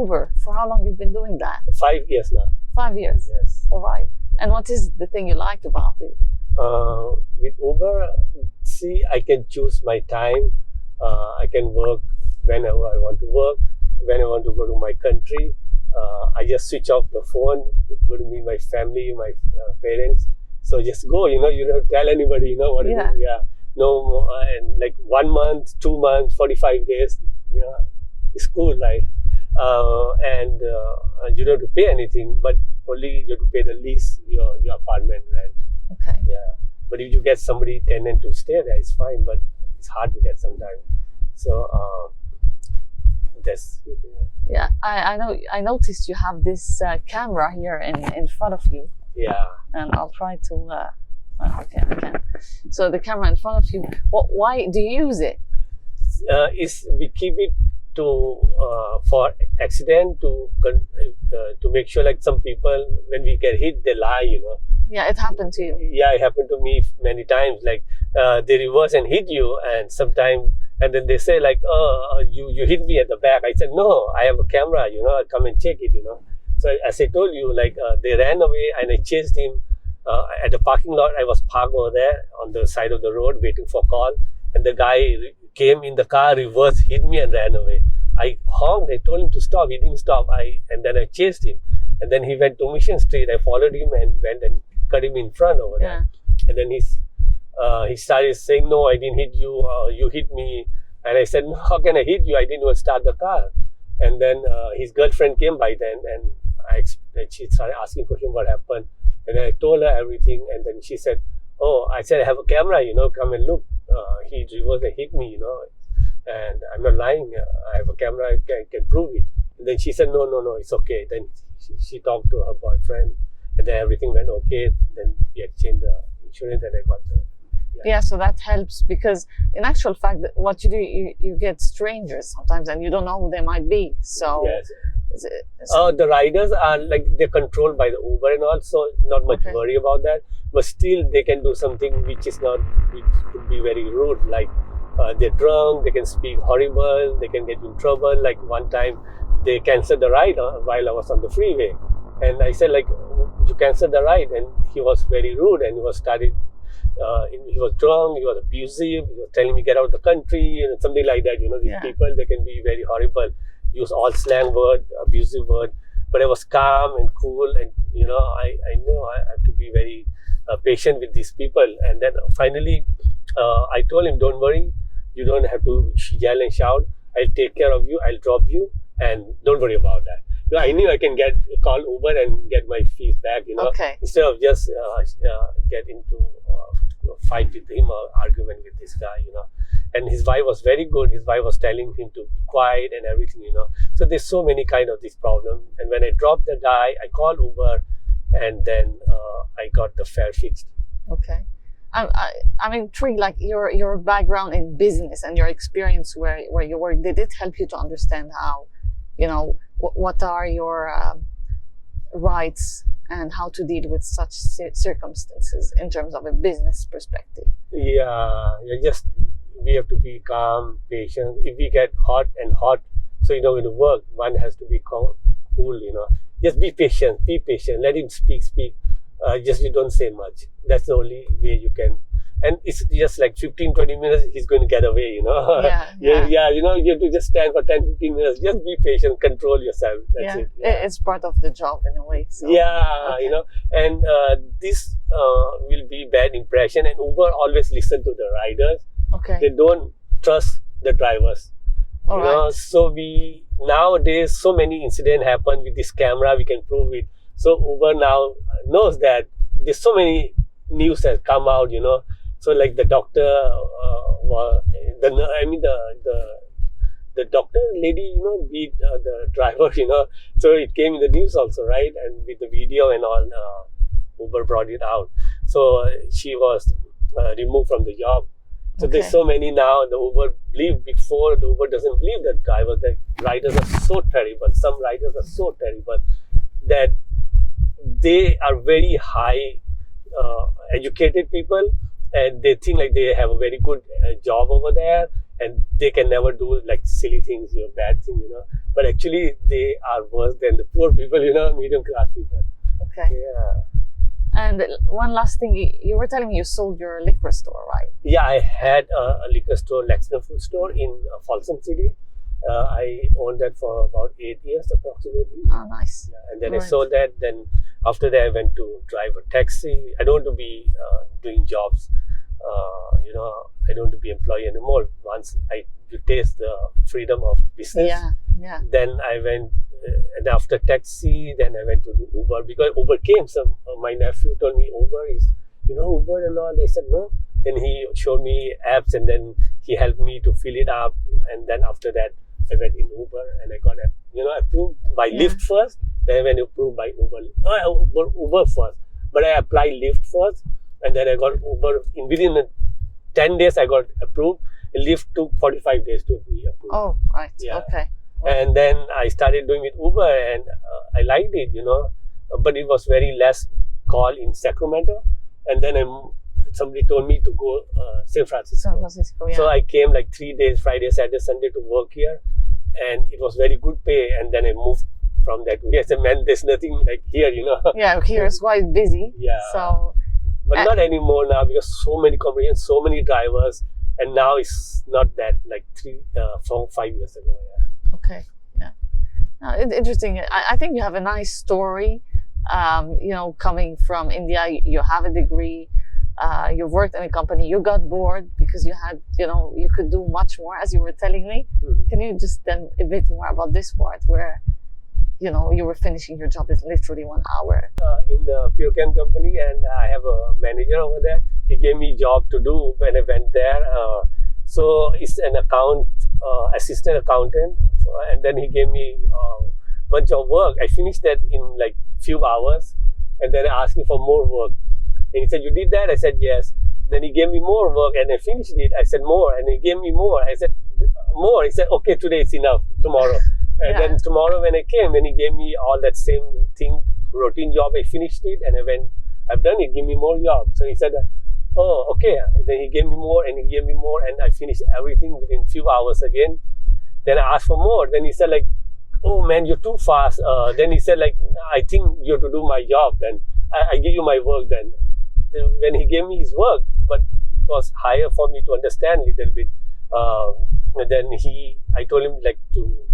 Uber. For how long you've been doing that? 5 years now. 5 years. Yes. All right. And what is the thing you like about it? With Uber, see, I can choose my time. I can work whenever I want to work, when I want to go to my country. I just switch off the phone, go to meet my family, my parents. So just go, you don't tell anybody, what to do. Yeah. No more, and like 1 month, 2 months, 45 days, it's cool, right? And you don't have to pay anything, but only you have to pay the lease, your apartment rent. Okay. Yeah. But if you get somebody tenant to stay there, it's fine, but it's hard to get sometimes. So that's it. Yeah, I know. I noticed you have this camera here in front of you. Yeah. And I'll try to. Okay, I can. So the camera in front of you. Why do you use it? We keep it for accident to make sure, like some people when we get hit they lie. Yeah, it happened to you. Yeah, it happened to me many times. Like they reverse and hit you, and sometimes, and then they say like, "Oh, you hit me at the back." I said, "No, I have a camera. I'll come and check it." So as I told you, like they ran away, and I chased him at the parking lot. I was parked over there on the side of the road waiting for call, and the guy came in the car, reversed, hit me, and ran away. I honked. I told him to stop. He didn't stop. And then I chased him, and then he went to Mission Street. I followed him and went and cut him in front over there. And then he started saying, "No, I didn't hit you. You hit me." And I said, "No, how can I hit you? I didn't even start the car." And then his girlfriend came by then, and she started asking questions what happened. And then I told her everything, and then she said, "Oh, I said I have a camera. Come and look. He reversed and hit me. And I'm not lying. I have a camera. I can prove it." And then she said, "No, it's okay." Then she talked to her boyfriend. And then everything went okay. Then we exchanged the insurance, and I got the. Yeah, so that helps, because in actual fact, what you do, you get strangers sometimes, and you don't know who they might be. So yes. Is The riders are like they're controlled by the Uber and all, so not much worry about that. But still, they can do something which could be very rude. Like they're drunk, they can speak horrible, they can get in trouble. Like one time, they canceled the ride while I was on the freeway. And I said, like, "You canceled the ride," and he was very rude, and he was drunk, he was abusive, he was telling me get out of the country, something like that. These people, they can be very horrible, use all slang word, abusive word. But I was calm and cool, and I know I have to be very patient with these people. And then finally, I told him, "Don't worry, you don't have to yell and shout. I'll take care of you. I'll drop you, and don't worry about that." I knew I can call Uber and get my fees back, instead of just get into a fight with him or argument with this guy, And his wife was very good. His wife was telling him to be quiet and everything, So there's so many kind of this problem. And when I dropped the guy, I called Uber, and then I got the fare fixed. Okay. I'm intrigued, like your background in business and your experience where you work, did it help you to understand how, what are your rights and how to deal with such circumstances in terms of a business perspective? Yeah, we have to be calm, patient. If we get hot, so with the work, one has to be cool, Just be patient, let him speak. Just you don't say much. That's the only way you can. And it's just like 15-20 minutes, he's going to get away, Yeah. You have to just stand for 10-15 minutes. Just be patient, control yourself. That's it. Yeah. It's part of the job in a way. So. Yeah, and this will be bad impression. And Uber always listen to the riders. Okay. They don't trust the drivers. Right. So nowadays, so many incidents happen with this camera. We can prove it. So Uber now knows that there's so many news that come out, So like the doctor, the doctor lady, beat the driver, So it came in the news also, right? And with the video and all, Uber brought it out. So she was removed from the job. So there's so many now. The Uber before the Uber doesn't believe that drivers, the riders are so terrible. Some riders are so terrible that they are very high educated people, and they think like they have a very good job over there, and they can never do like silly things, bad things, But actually, they are worse than the poor people, medium class people. Okay. Yeah. And one last thing, you were telling me you sold your liquor store, right? Yeah, I had a liquor store, Lexington food store in Folsom City. I owned that for about 8 years approximately. Oh, nice. Yeah, and then I sold that. Then after that, I went to drive a taxi. I don't want to be doing jobs. I don't want to be employee anymore. Once you taste the freedom of business. Yeah. Then I went, and after taxi, then I went to do Uber, because Uber came. So my nephew told me Uber is, Uber and all. They said no. Then he showed me apps, and then he helped me to fill it up. And then after that, I went in Uber, and I got approved by Lyft first. Then I went approved by Uber first. But I applied Lyft first, and then I got Uber. Within 10 days, I got approved. Lyft took 45 days to be approved. Oh, right. Yeah. Okay. And then I started doing with Uber, and I liked it, but it was very less call in Sacramento. And then somebody told me to go San Francisco. San Francisco, yeah. So I came like 3 days, Friday, Saturday, Sunday to work here, and it was very good pay. And then I moved from that. I said, man, there's nothing like here, Yeah, here is quite busy. Yeah. So, but not anymore now, because so many companies, so many drivers, and now it's not that like 4 5 years ago. Yeah. Okay. Yeah. No, interesting. I think you have a nice story. Coming from India, you have a degree. You've worked in a company. You got bored because you had, you could do much more, as you were telling me. Mm-hmm. Can you just tell a bit more about this part where, you were finishing your job in literally 1 hour? In the Pure Chem company, and I have a manager over there. He gave me a job to do when I went there. So it's an assistant accountant, and then he gave me a bunch of work. I finished that in like few hours, and then I asked him for more work. And he said, "You did that?" I said, "Yes." Then he gave me more work, and I finished it. I said, "More," and he gave me more. I said, "More." He said, "Okay, today is enough. Tomorrow." And then tomorrow when I came, then he gave me all that same thing, routine job. I finished it, and I went, "I've done it. Give me more job." So he said, "Oh, okay." And then he gave me more, and he gave me more, and I finished everything within few hours again. Then I asked for more. Then he said like, "Oh man, you're too fast." Then he said like, "I think you have to do my job. Then I give you my work." Then when he gave me his work, but it was higher for me to understand a little bit. And then I told him like to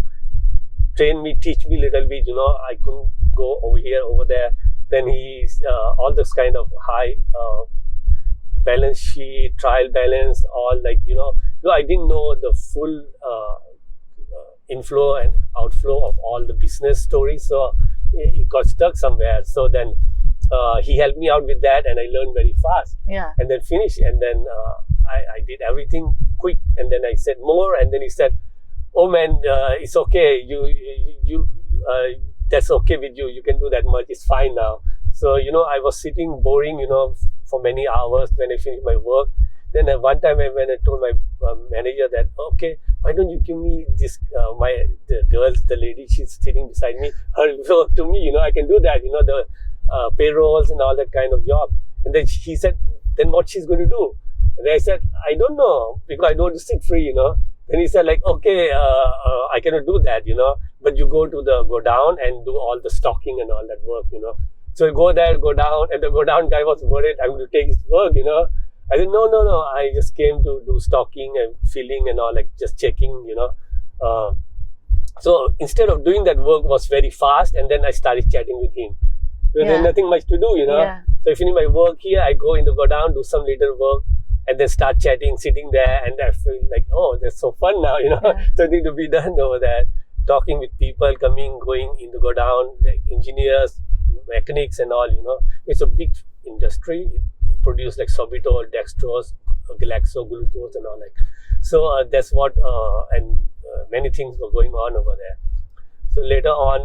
train me, teach me a little bit. I couldn't go over here, over there. Then all this kind of high balance sheet, trial balance, all like, I didn't know the full inflow and outflow of all the business stories. So it got stuck somewhere. So then he helped me out with that, and I learned very fast. Yeah. And then finished, and then I did everything quick, and then I said more, and then he said, "Oh man, it's okay. You that's okay with you. You can do that much. It's fine now." So I was sitting boring, for many hours when I finished my work. Then one time when I told my manager that, "Okay, why don't you give me this? The lady, she's sitting beside me, her work to me. I can do that. The payrolls and all that kind of job." And then he said, "Then what she's going to do?" And then I said, "I don't know, because I don't want to sit free, Then he said like, "Okay, I cannot do that, but you go down and do all the stocking and all that work, So I go there, go down, and the go down guy was worried I'm going to take his work, I said, no, I just came to do stocking and filling and all, like just checking, So instead of doing that, work was very fast, and then I started chatting with him. There's nothing much to do, Yeah. So I finish my work here, I go down, do some little work, and then start chatting, sitting there, and I feel like, oh, that's so fun now, something to be done over there. Talking with people, coming, going in the go down, like engineers, mechanics and all, It's a big industry. It produce like sorbitol, dextrose, glaxo, glucose and all that. So that's what, and many things were going on over there. So later on,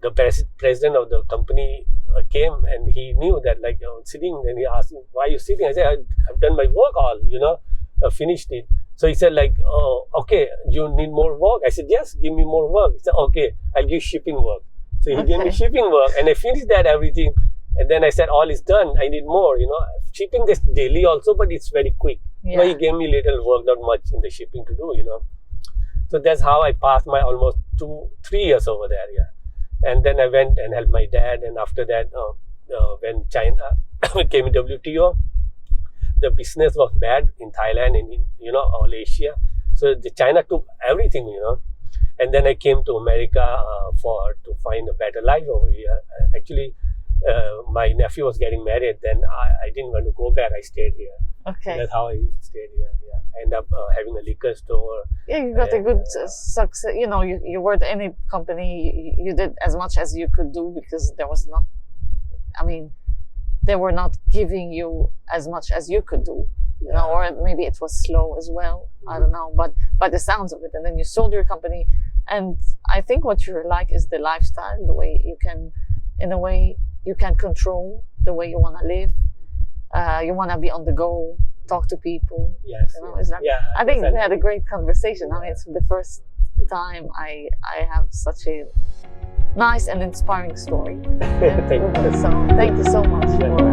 the president of the company came, and he knew that like sitting, and he asked me, "Why are you sitting?" I said, "I've done my work all, finished it." So he said like, "Oh, okay, you need more work?" I said, "Yes, give me more work." He said, "Okay, I'll give shipping work." So he gave me shipping work, and I finished that everything. And then I said, "All is done. I need more, Shipping this daily also, but it's very quick. Yeah. But he gave me little work, not much in the shipping to do, you know. So that's how I passed my almost 3 years over there, yeah. And then I went and helped my dad. And after that, when China came in WTO, the business was bad in Thailand and in, you know, all Asia. So China took everything, you know. And then I came to America to find a better life over here. Actually, my nephew was getting married. Then I didn't want to go back. I stayed here. Okay. That's how I stayed here. Yeah, I ended up having a liquor store. Yeah, you got a good success. You know, you were at any company, you did as much as you could do because there was not, I mean, they were not giving you as much as you could do, you know, or maybe it was slow as well. I don't know, but by the sounds of it. And then you sold your company. And I think what you like is the lifestyle, the way you can, in a way, you can control the way you want to live. You want to be on the go, talk to people. Yes. You know, it's like, yeah. I think we had a great conversation. I mean, it's the first time I have such a nice and inspiring story. Thank you. So thank you so much for